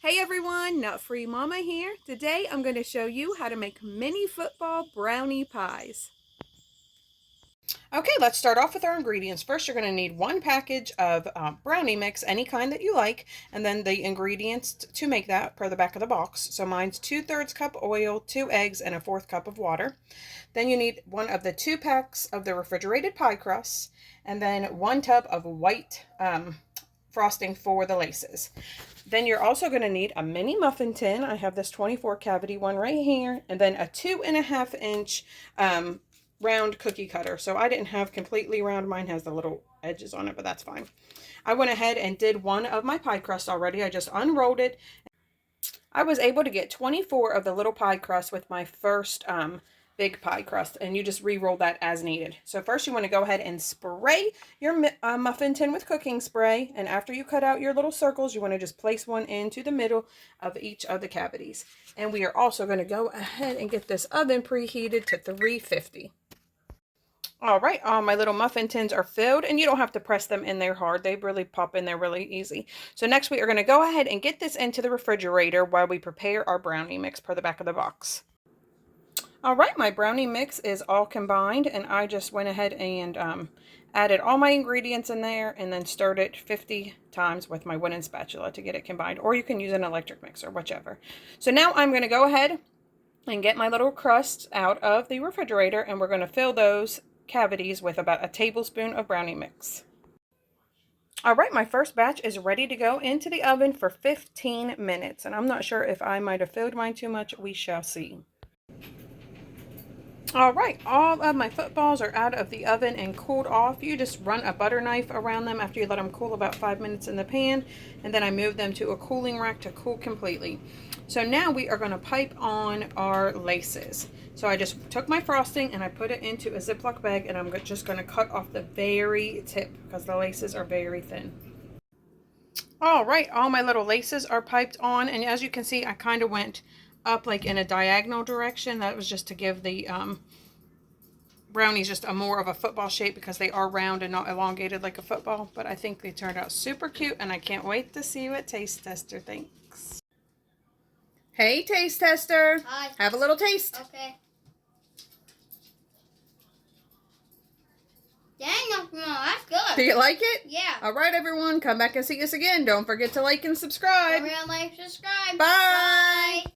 Hey everyone, Nut Free Mama here. Today I'm going to show you how to make mini football brownie pies. Okay, let's start off with our ingredients. First, you're going to need one package of brownie mix, any kind that you like, and then the ingredients to make that per the back of the box. So mine's 2/3 cup oil, 2 eggs, and a 1/4 cup of water. Then you need one of the 2 packs of the refrigerated pie crusts, and then 1 tub of white frosting for the laces. Then you're also going to need a mini muffin tin. I have this 24 cavity one right here, and then a 2.5 inch round cookie cutter. So I didn't have completely round. Mine has the little edges on it, but that's fine. I went ahead and did one of my pie crust already. I just unrolled it. I was able to get 24 of the little pie crust with my first big pie crust, and you just re-roll that as needed. So first you want to go ahead and spray your muffin tin with cooking spray, and after you cut out your little circles, you want to just place one into the middle of each of the cavities. And we are also going to go ahead and get this oven preheated to 350. All right, all my little muffin tins are filled, and you don't have to press them in there hard. They really pop in there really easy. So next we are going to go ahead and get this into the refrigerator while we prepare our brownie mix per the back of the box. All right, my brownie mix is all combined, and I just went ahead and added all my ingredients in there and then stirred it 50 times with my wooden spatula to get it combined, or you can use an electric mixer, whichever. So now I'm going to go ahead and get my little crusts out of the refrigerator, and we're going to fill those cavities with about a tablespoon of brownie mix. All right, my first batch is ready to go into the oven for 15 minutes, and I'm not sure if I might have filled mine too much. We shall see. All right, all of my footballs are out of the oven and cooled off. You just run a butter knife around them after you let them cool about 5 minutes in the pan, and then I move them to a cooling rack to cool completely. So now we are going to pipe on our laces. So I just took my frosting and I put it into a Ziploc bag, and I'm just going to cut off the very tip because the laces are very thin. All right, all my little laces are piped on, and as you can see, I kind of went up like in a diagonal direction. That was just to give the brownies just a more of a football shape because they are round and not elongated like a football. But I think they turned out super cute, and I can't wait to see what Taste Tester thinks. Hey, Taste Tester. Hi. Have a little taste. Okay. Dang, that's good. Do you like it? Yeah. All right, everyone. Come back and see us again. Don't forget to like and subscribe. Don't forget to like, subscribe. Bye. Bye.